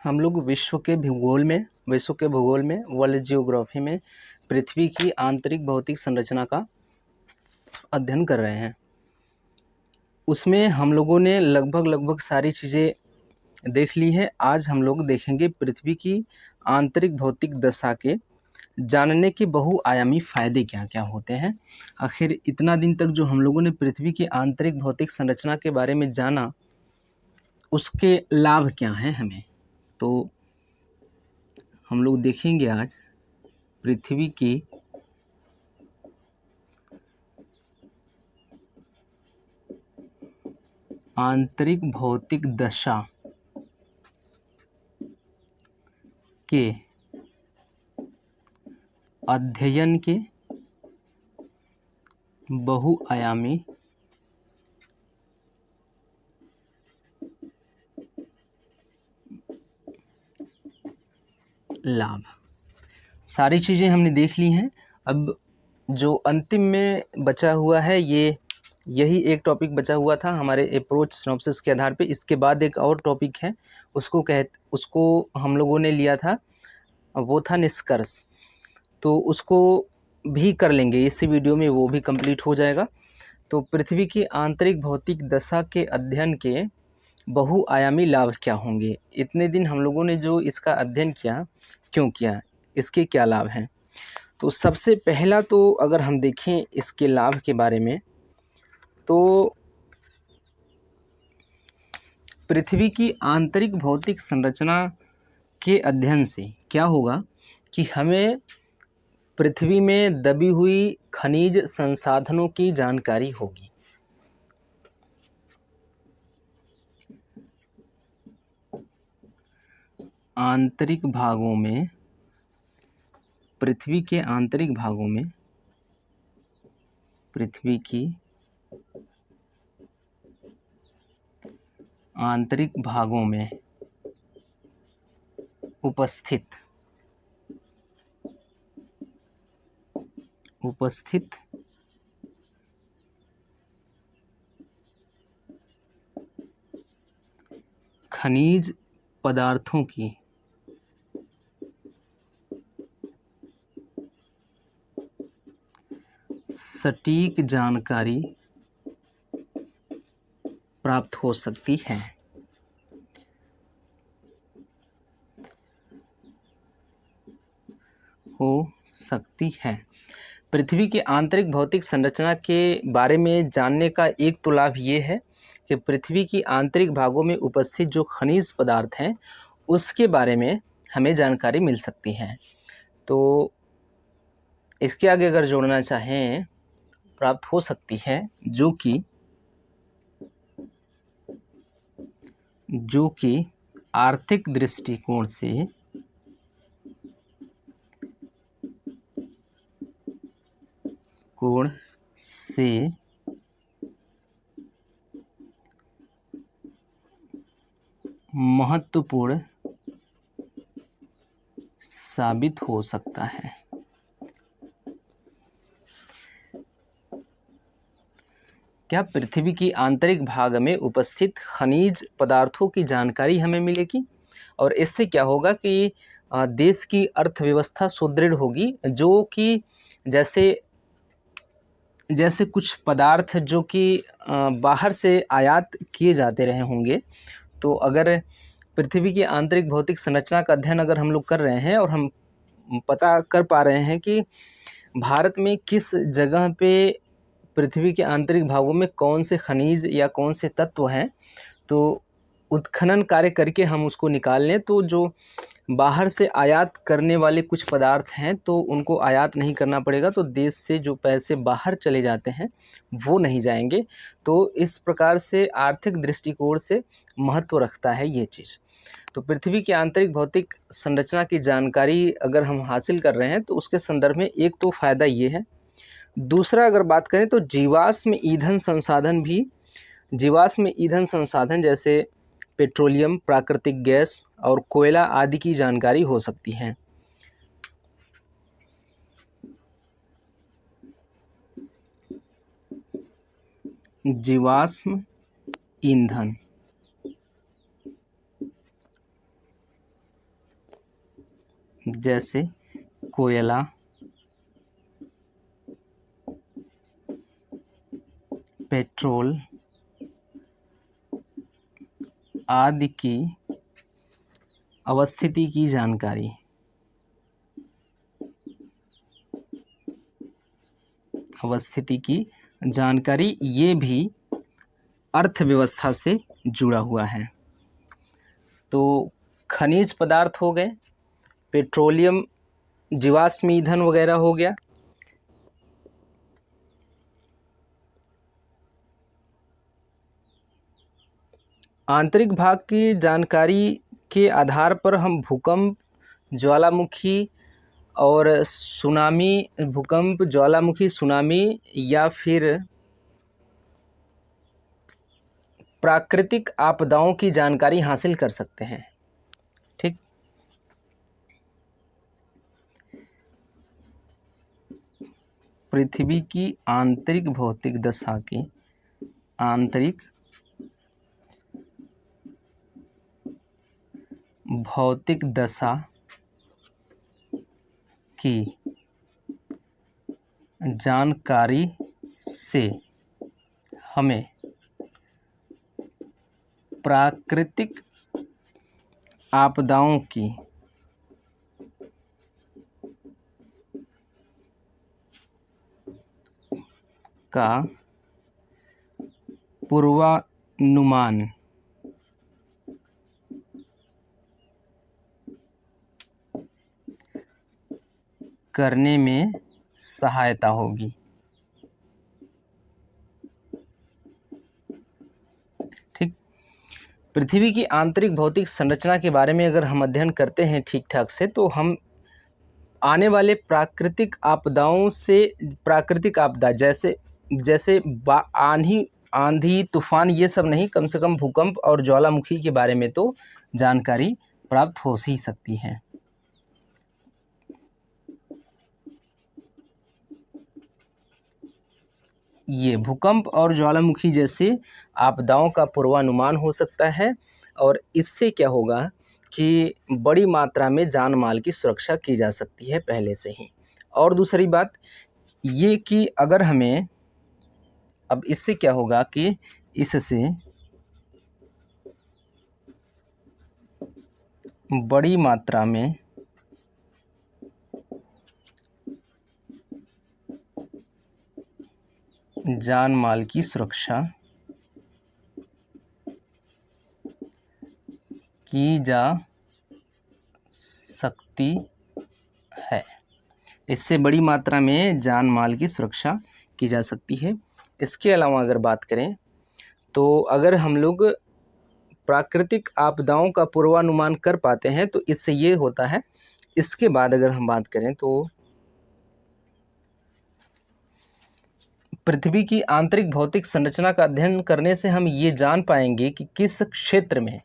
हम लोग विश्व के भूगोल में वर्ल्ड जियोग्राफी में पृथ्वी की आंतरिक भौतिक संरचना का अध्ययन कर रहे हैं। उसमें हम लोगों ने लगभग सारी चीज़ें देख ली है। आज हम लोग देखेंगे पृथ्वी की आंतरिक भौतिक दशा के जानने के बहुआयामी फ़ायदे क्या क्या होते हैं। आखिर इतना दिन तक जो हम लोगों ने पृथ्वी की आंतरिक भौतिक संरचना के बारे में जाना, उसके लाभ क्या हैं हमें। तो हम लोग देखेंगे आज पृथ्वी की आंतरिक भौतिक दशा के अध्ययन के बहुआयामी लाभ। सारी चीज़ें हमने देख ली हैं। अब जो अंतिम में बचा हुआ है, यही एक टॉपिक बचा हुआ था हमारे अप्रोच सिनॉप्सिस के आधार पे। इसके बाद एक और टॉपिक है, उसको हम लोगों ने लिया था, वो था निष्कर्ष। तो उसको भी कर लेंगे इसी वीडियो में, वो भी कंप्लीट हो जाएगा। तो पृथ्वी की आंतरिक भौतिक दशा के अध्ययन के बहुआयामी लाभ क्या होंगे। इतने दिन हम लोगों ने जो इसका अध्ययन किया, क्यों किया, इसके क्या लाभ हैं। तो सबसे पहला तो अगर हम देखें इसके लाभ के बारे में, तो पृथ्वी की आंतरिक भौतिक संरचना के अध्ययन से क्या होगा कि हमें पृथ्वी में दबी हुई खनिज संसाधनों की जानकारी होगी। आंतरिक भागों में, पृथ्वी के आंतरिक भागों में, पृथ्वी की आंतरिक भागों में उपस्थित खनिज पदार्थों की सटीक जानकारी प्राप्त हो सकती है। पृथ्वी की आंतरिक भौतिक संरचना के बारे में जानने का एक तो लाभ ये है कि पृथ्वी की आंतरिक भागों में उपस्थित जो खनिज पदार्थ हैं, उसके बारे में हमें जानकारी मिल सकती है। तो इसके आगे अगर जोड़ना चाहें, प्राप्त हो सकती है, जो कि आर्थिक दृष्टिकोण से महत्वपूर्ण साबित हो सकता है। क्या पृथ्वी की आंतरिक भाग में उपस्थित खनिज पदार्थों की जानकारी हमें मिलेगी, और इससे क्या होगा कि देश की अर्थव्यवस्था सुदृढ़ होगी। जो कि जैसे कुछ पदार्थ जो कि बाहर से आयात किए जाते रहे होंगे, तो अगर पृथ्वी की आंतरिक भौतिक संरचना का अध्ययन अगर हम लोग कर रहे हैं और हम पता कर पा रहे हैं कि भारत में किस जगह पे पृथ्वी के आंतरिक भागों में कौन से खनिज या कौन से तत्व हैं, तो उत्खनन कार्य करके हम उसको निकाल लें, तो जो बाहर से आयात करने वाले कुछ पदार्थ हैं, तो उनको आयात नहीं करना पड़ेगा। तो देश से जो पैसे बाहर चले जाते हैं वो नहीं जाएंगे। तो इस प्रकार से आर्थिक दृष्टिकोण से महत्व रखता है ये चीज़। तो पृथ्वी की आंतरिक भौतिक संरचना की जानकारी अगर हम हासिल कर रहे हैं, तो उसके संदर्भ में एक तो फ़ायदा ये है। दूसरा अगर बात करें तो जीवाश्म ईंधन संसाधन जैसे पेट्रोलियम, प्राकृतिक गैस और कोयला आदि की जानकारी हो सकती है। जीवाश्म ईंधन जैसे कोयला, पेट्रोल आदि की अवस्थिति की जानकारी। अवस्थिति की जानकारी ये भी अर्थव्यवस्था से जुड़ा हुआ है। तो खनिज पदार्थ हो गए, पेट्रोलियम, जीवाश्म ईंधन वगैरह हो गया। आंतरिक भाग की जानकारी के आधार पर हम भूकंप, ज्वालामुखी और सुनामी, भूकंप, ज्वालामुखी, सुनामी या फिर प्राकृतिक आपदाओं की जानकारी हासिल कर सकते हैं। ठीक। पृथ्वी की आंतरिक भौतिक दशा की, आंतरिक भौतिक दशा की जानकारी से हमें प्राकृतिक आपदाओं की का पूर्वानुमान करने में सहायता होगी। ठीक। पृथ्वी की आंतरिक भौतिक संरचना के बारे में अगर हम अध्ययन करते हैं ठीक ठाक से, तो हम आने वाले प्राकृतिक आपदाओं से, प्राकृतिक आपदा जैसे आंधी, तूफान, ये सब नहीं, कम से कम भूकंप और ज्वालामुखी के बारे में तो जानकारी प्राप्त हो ही सकती है। ये भूकंप और ज्वालामुखी जैसे आपदाओं का पूर्वानुमान हो सकता है, और इससे क्या होगा कि बड़ी मात्रा में जान माल की सुरक्षा की जा सकती है पहले से ही। और दूसरी बात ये कि अगर हमें, अब इससे क्या होगा कि इससे बड़ी मात्रा में जान माल की सुरक्षा की जा सकती है। इससे बड़ी मात्रा में जान माल की सुरक्षा की जा सकती है। इसके अलावा अगर बात करें तो अगर हम लोग प्राकृतिक आपदाओं का पूर्वानुमान कर पाते हैं तो इससे ये होता है। इसके बाद अगर हम बात करें तो पृथ्वी की आंतरिक भौतिक संरचना का अध्ययन करने से हम ये जान पाएंगे कि किस क्षेत्र में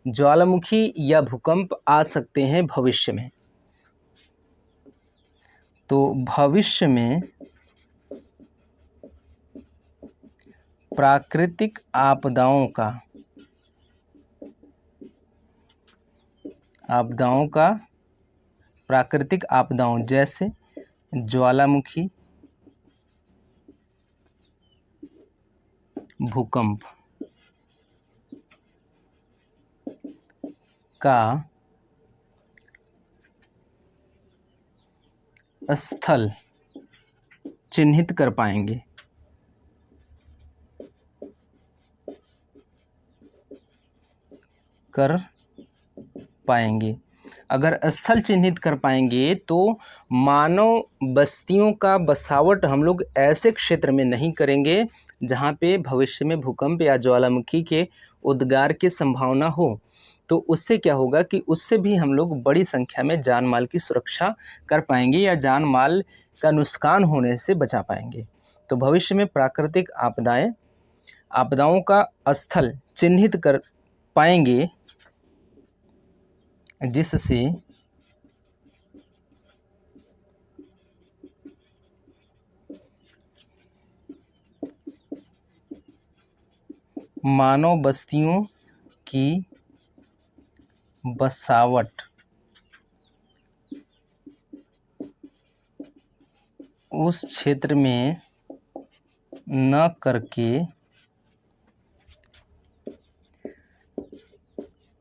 ज्वालामुखी या भूकंप आ सकते हैं भविष्य में। तो भविष्य में प्राकृतिक आपदाओं का प्राकृतिक आपदाओं जैसे ज्वालामुखी, भूकंप का स्थल चिन्हित कर पाएंगे। अगर स्थल चिन्हित कर पाएंगे तो मानव बस्तियों का बसावट हम लोग ऐसे क्षेत्र में नहीं करेंगे जहाँ पे भविष्य में भूकंप या ज्वालामुखी के उद्गार की संभावना हो। तो उससे क्या होगा कि उससे भी हम लोग बड़ी संख्या में जान माल की सुरक्षा कर पाएंगे या जान माल का नुकसान होने से बचा पाएंगे। तो भविष्य में प्राकृतिक आपदाओं का स्थल चिन्हित कर पाएंगे जिससे मानव बस्तियों की बसावट उस क्षेत्र में न करके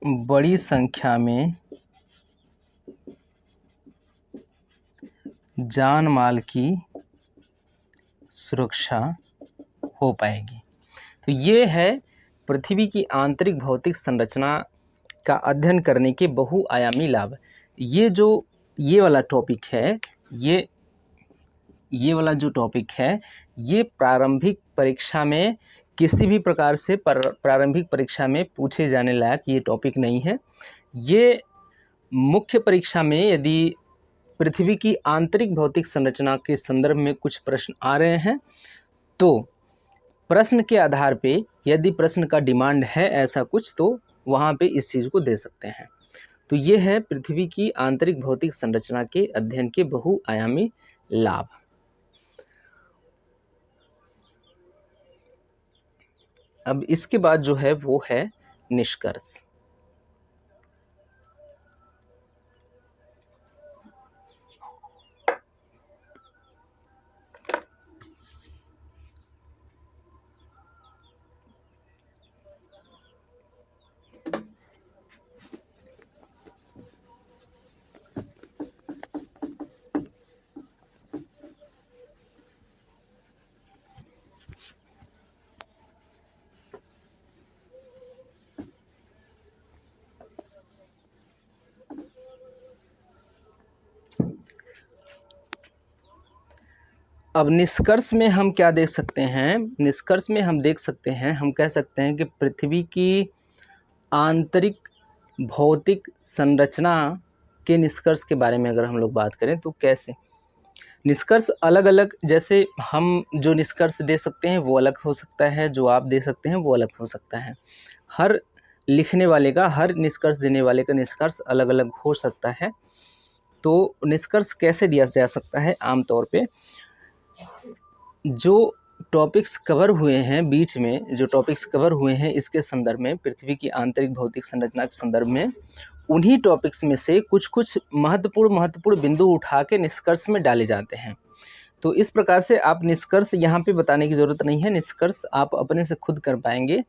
बड़ी संख्या में जान माल की सुरक्षा हो पाएगी। तो ये है पृथ्वी की आंतरिक भौतिक संरचना का अध्ययन करने के बहुआयामी लाभ। ये वाला टॉपिक है, ये वाला जो टॉपिक है, ये प्रारंभिक परीक्षा में किसी भी प्रकार से प्रारंभिक परीक्षा में पूछे जाने लायक ये टॉपिक नहीं है। ये मुख्य परीक्षा में यदि पृथ्वी की आंतरिक भौतिक संरचना के संदर्भ में कुछ प्रश्न आ रहे हैं तो प्रश्न के आधार पे यदि प्रश्न का डिमांड है ऐसा कुछ तो वहाँ पे इस चीज़ को दे सकते हैं। तो ये है पृथ्वी की आंतरिक भौतिक संरचना के अध्ययन के बहुआयामी लाभ। अब इसके बाद जो है वो है निष्कर्ष। अब निष्कर्ष में हम क्या देख सकते हैं? निष्कर्ष में हम देख सकते हैं, हम कह सकते हैं कि पृथ्वी की आंतरिक भौतिक संरचना के निष्कर्ष के बारे में अगर हम लोग बात करें तो कैसे निष्कर्ष अलग अलग, जैसे हम जो निष्कर्ष दे सकते हैं वो अलग हो सकता है, जो आप दे सकते हैं वो अलग हो सकता है। हर लिखने वाले का, हर निष्कर्ष देने वाले का निष्कर्ष अलग अलग हो सकता है। तो निष्कर्ष कैसे दिया जा सकता है? आमतौर पे जो टॉपिक्स कवर हुए हैं, बीच में जो टॉपिक्स कवर हुए हैं इसके संदर्भ में, पृथ्वी की आंतरिक भौतिक संरचना के संदर्भ में, उन्हीं टॉपिक्स में से कुछ कुछ महत्वपूर्ण बिंदु उठा के निष्कर्ष में डाले जाते हैं। तो इस प्रकार से आप निष्कर्ष यहाँ पे बताने की ज़रूरत नहीं है, निष्कर्ष आप अपने से खुद कर पाएंगे।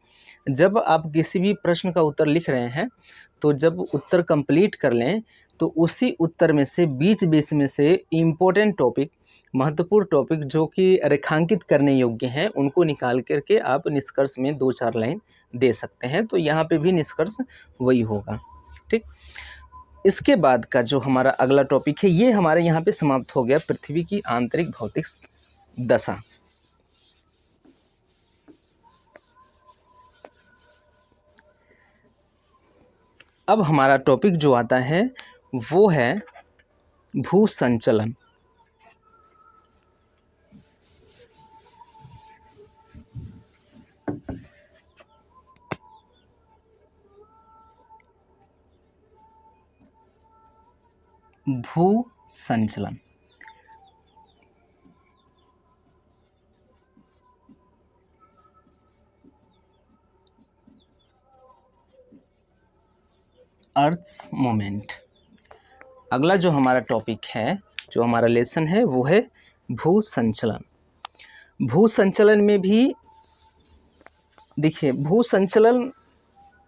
जब आप किसी भी प्रश्न का उत्तर लिख रहे हैं तो जब उत्तर कंप्लीट कर लें तो उसी उत्तर में से बीच बीच में से इम्पोर्टेंट टॉपिक, महत्वपूर्ण टॉपिक जो कि रेखांकित करने योग्य हैं उनको निकाल करके आप निष्कर्ष में 2-4 लाइन दे सकते हैं। तो यहाँ पे भी निष्कर्ष वही होगा। ठीक, इसके बाद का जो हमारा अगला टॉपिक है ये हमारे यहाँ पे समाप्त हो गया, पृथ्वी की आंतरिक भौतिक दशा। अब हमारा टॉपिक जो आता है वो है भू संचलन। भू संचलन अर्थ्स मूवमेंट। अगला जो हमारा टॉपिक है, जो हमारा लेसन है वो है भू संचलन। भू संचलन में भी देखिए, भू संचलन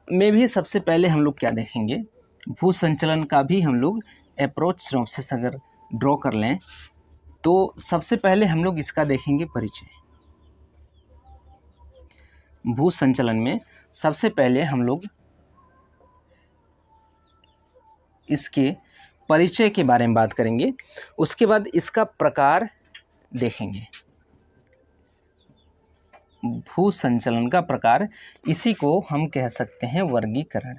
में भी सबसे पहले हम लोग क्या देखेंगे, भू संचलन का भी हम लोग अप्रोच सिनॉप्सिस अगर ड्रॉ कर लें तो सबसे पहले हम लोग इसका देखेंगे परिचय। भू संचलन में सबसे पहले हम लोग इसके परिचय के बारे में बात करेंगे, उसके बाद इसका प्रकार देखेंगे। भू संचलन का प्रकार, इसी को हम कह सकते हैं वर्गीकरण।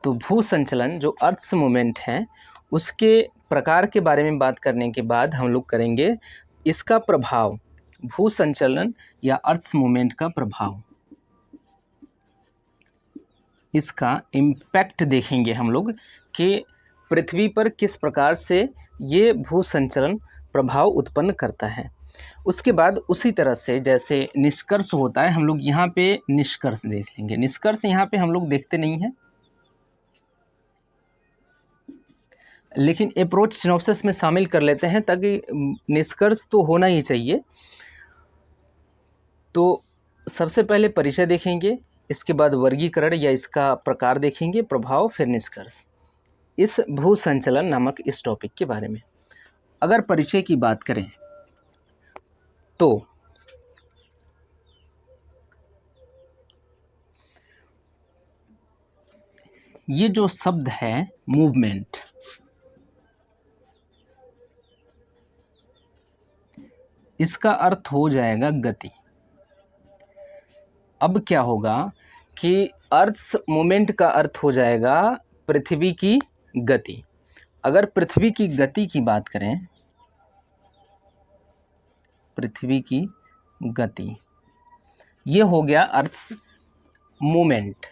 तो भू संचलन जो अर्थ्स मूवमेंट है उसके प्रकार के बारे में बात करने के बाद हम लोग करेंगे इसका प्रभाव, भू संचलन या अर्थ्स मूवमेंट का प्रभाव, इसका इम्पैक्ट देखेंगे हम लोग कि पृथ्वी पर किस प्रकार से ये भू संचलन प्रभाव उत्पन्न करता है। उसके बाद उसी तरह से जैसे निष्कर्ष होता है, हम लोग यहाँ पे निष्कर्ष देख लेंगे। निष्कर्ष यहाँ पे हम लोग देखते नहीं हैं, लेकिन अप्रोच सिनॉप्सिस में शामिल कर लेते हैं ताकि निष्कर्ष तो होना ही चाहिए। तो सबसे पहले परिचय देखेंगे, इसके बाद वर्गीकरण या इसका प्रकार देखेंगे, प्रभाव, फिर निष्कर्ष, इस भू संचलन नामक इस टॉपिक के बारे में। अगर परिचय की बात करें तो ये जो शब्द है मूवमेंट, इसका अर्थ हो जाएगा गति। अब क्या होगा कि अर्थ मूवमेंट का अर्थ हो जाएगा पृथ्वी की गति। अगर पृथ्वी की गति की बात करें, पृथ्वी की गति, ये हो गया अर्थ मूवमेंट,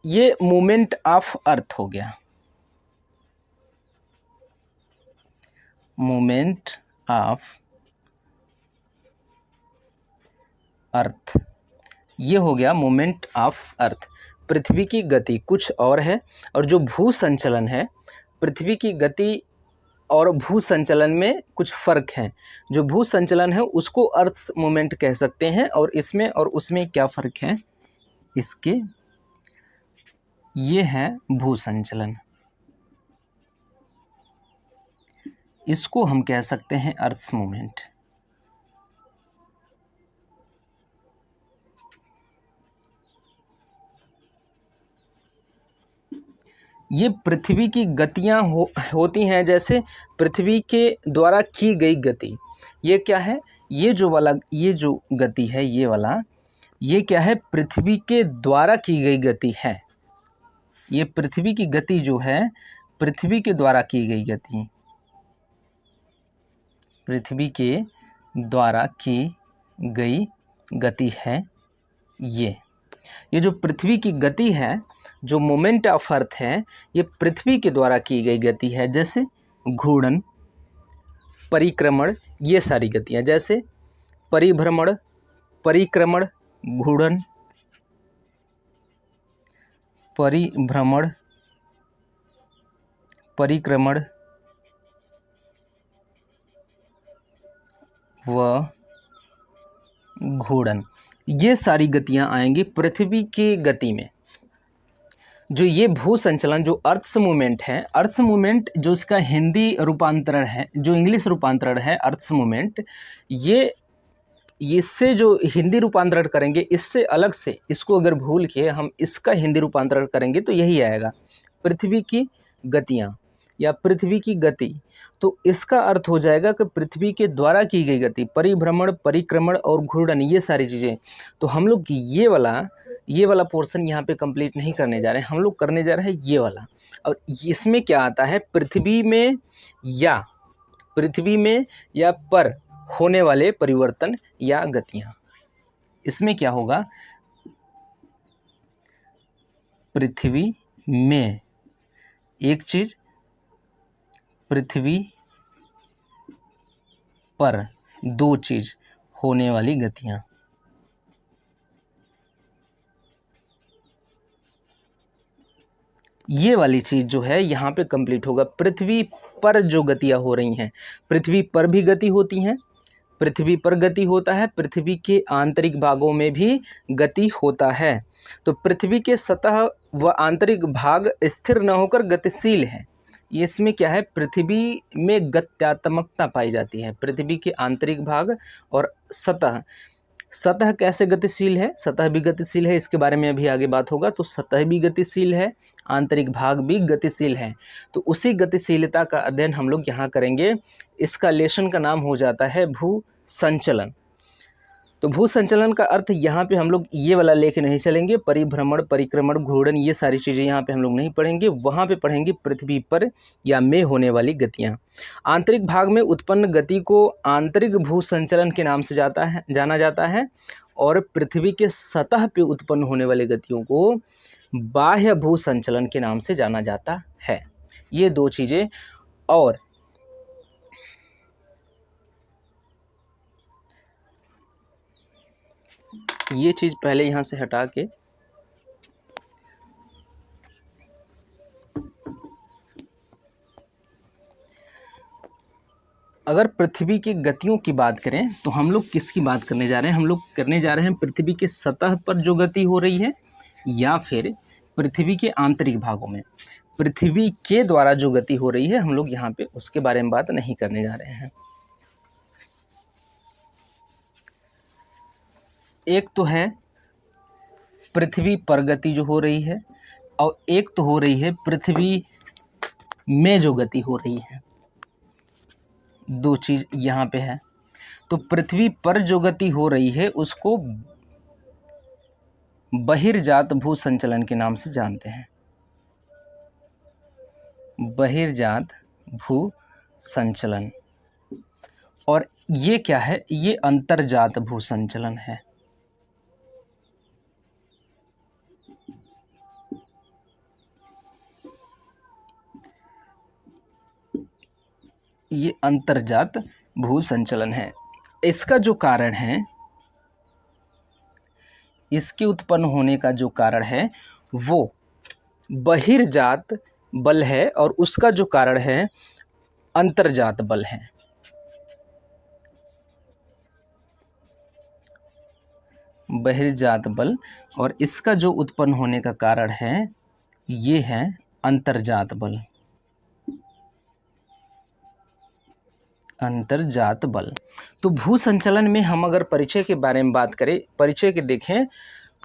ये मूवमेंट ऑफ अर्थ हो गया, मूवमेंट ऑफ अर्थ, ये हो गया मूवमेंट ऑफ अर्थ। पृथ्वी की गति कुछ और है, और जो भू संचलन है, पृथ्वी की गति और भू संचलन में कुछ फ़र्क है। जो भू संचलन है उसको अर्थ मूवमेंट कह सकते हैं, और इसमें और उसमें क्या फ़र्क है इसके, ये है भू संचलन, इसको हम कह सकते हैं अर्थ मूवमेंट। ये पृथ्वी की गतियाँ होती हैं, जैसे पृथ्वी के द्वारा की गई गति। ये क्या है, ये जो गति है, ये वाला, ये क्या है, पृथ्वी के द्वारा की गई गति है। ये पृथ्वी की गति जो है, पृथ्वी के द्वारा की गई गति, पृथ्वी के द्वारा की गई गति है। ये जो पृथ्वी की गति है, जो मोमेंट ऑफ अर्थ है, ये पृथ्वी के द्वारा की गई गति है। जैसे घूर्णन, परिक्रमण, ये सारी गतियाँ, जैसे परिभ्रमण, परिक्रमण, घूर्णन, परिभ्रमण, परिक्रमण व घूर्णन, ये सारी गतियाँ आएंगी पृथ्वी की गति में। जो ये भू संचलन, जो अर्थ मूवमेंट है, अर्थ मूवमेंट जो इसका हिंदी रूपांतरण है, जो इंग्लिश रूपांतरण है अर्थ मूवमेंट, ये इससे जो हिंदी रूपांतरण करेंगे, इससे अलग से इसको अगर भूल के हम इसका हिंदी रूपांतरण करेंगे तो यही आएगा, पृथ्वी की गतियाँ या पृथ्वी की गति। तो इसका अर्थ हो जाएगा कि पृथ्वी के द्वारा की गई गति, परिभ्रमण, परिक्रमण और घूर्णन, ये सारी चीज़ें। तो हम लोग ये वाला पोर्शन यहाँ पे कंप्लीट नहीं करने जा रहे हैं, हम लोग करने जा रहे हैं ये वाला। और इसमें क्या आता है, पृथ्वी में या पर होने वाले परिवर्तन या गतियाँ। इसमें क्या होगा, पृथ्वी में एक चीज़, पृथ्वी पर दो चीज़ होने वाली गतियाँ। ये वाली चीज़ जो है यहाँ पे कंप्लीट होगा। पृथ्वी पर जो गतियाँ हो रही हैं, पृथ्वी पर भी गति होती हैं, पृथ्वी पर गति होता है, पृथ्वी के आंतरिक भागों में भी गति होता है। तो पृथ्वी के सतह व आंतरिक भाग स्थिर न होकर गतिशील है। इसमें क्या है, पृथ्वी में गत्यात्मकता पाई जाती है। पृथ्वी के आंतरिक भाग और सतह कैसे गतिशील है, सतह भी गतिशील है, इसके बारे में अभी आगे बात होगा। तो सतह भी गतिशील है, आंतरिक भाग भी गतिशील है। तो उसी गतिशीलता का अध्ययन हम लोग यहाँ करेंगे। इसका लेसन का नाम हो जाता है भू संचलन। तो भू संचलन का अर्थ यहाँ पे हम लोग ये वाला लेके नहीं चलेंगे, परिभ्रमण, परिक्रमण, घूर्णन, ये सारी चीज़ें यहाँ पे हम लोग नहीं पढ़ेंगे। वहाँ पे पढ़ेंगे पृथ्वी पर या में होने वाली गतियाँ। आंतरिक भाग में उत्पन्न गति को आंतरिक भू संचलन के नाम से जाना जाता है, और पृथ्वी के सतह पे उत्पन्न होने वाली गतियों को बाह्य भू संचलन के नाम से जाना जाता है। ये दो चीज़ें। और ये चीज़ पहले यहाँ से हटा के अगर पृथ्वी की गतियों की बात करें तो हम लोग किसकी बात करने जा रहे हैं? हम लोग करने जा रहे हैं पृथ्वी के सतह पर जो गति हो रही है या फिर पृथ्वी के आंतरिक भागों में। पृथ्वी के द्वारा जो गति हो रही है हम लोग यहाँ पे उसके बारे में बात नहीं करने जा रहे हैं। एक तो है पृथ्वी पर गति जो हो रही है और एक तो हो रही है पृथ्वी में जो गति हो रही है। दो चीज़ यहाँ पे है। तो पृथ्वी पर जो गति हो रही है उसको बहिर्जात भू संचलन के नाम से जानते हैं। बहिर्जात भू संचलन। और ये क्या है? ये अंतर्जात भू संचलन है। ये अंतर्जात भू संचलन है। इसका जो कारण है, इसके उत्पन्न होने का जो कारण है वो बहिर्जात बल है और उसका जो कारण है अंतर्जात बल है। बहिर्जात बल और इसका जो उत्पन्न होने का कारण है ये है अंतर्जात बल। अंतर्जात बल। तो भू संचलन में हम अगर परिचय के बारे में बात करें, परिचय के देखें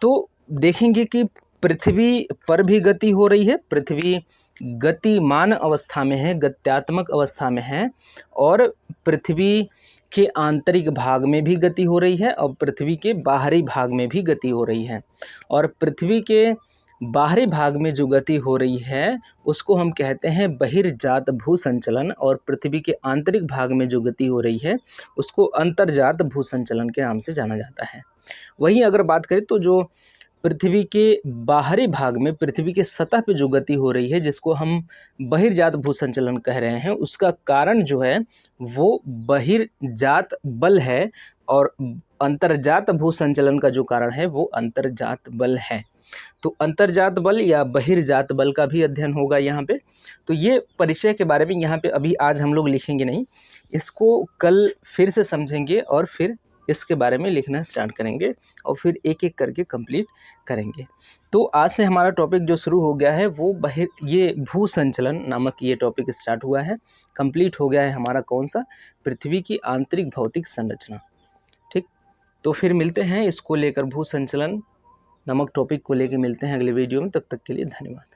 तो देखेंगे कि पृथ्वी पर भी गति हो रही है। पृथ्वी गतिमान अवस्था में है, गत्यात्मक अवस्था में है और पृथ्वी के आंतरिक भाग में भी गति हो रही है और पृथ्वी के बाहरी भाग में भी गति हो रही है। और पृथ्वी के बाहरी भाग में जो गति हो रही है उसको हम कहते हैं बहिर्जात भू संचलन और पृथ्वी के आंतरिक भाग में जो गति हो रही है उसको अंतर्जात भू संचलन के नाम से जाना जाता है। वहीं अगर बात करें तो जो पृथ्वी के बाहरी भाग में पृथ्वी के सतह पे जो गति हो रही है जिसको हम बहिर्जात भू संचलन कह रहे हैं, उसका कारण जो है वो बहिर्जात बल है और अंतर्जात भू संचलन का जो कारण है वो अंतर्जात बल है। तो अंतर्जात बल या बहिर्जात बल का भी अध्ययन होगा यहाँ पे। तो ये परिचय के बारे में यहाँ पे अभी आज हम लोग लिखेंगे नहीं, इसको कल फिर से समझेंगे और फिर इसके बारे में लिखना स्टार्ट करेंगे और फिर एक एक करके कंप्लीट करेंगे। तो आज से हमारा टॉपिक जो शुरू हो गया है वो ये भू संचलन नामक ये टॉपिक स्टार्ट हुआ है। कंप्लीट हो गया है हमारा कौन सा? पृथ्वी की आंतरिक भौतिक संरचना। ठीक, तो फिर मिलते हैं इसको लेकर, भू संचलन नामक टॉपिक को लेकर मिलते हैं अगले वीडियो में। तब तक के लिए धन्यवाद।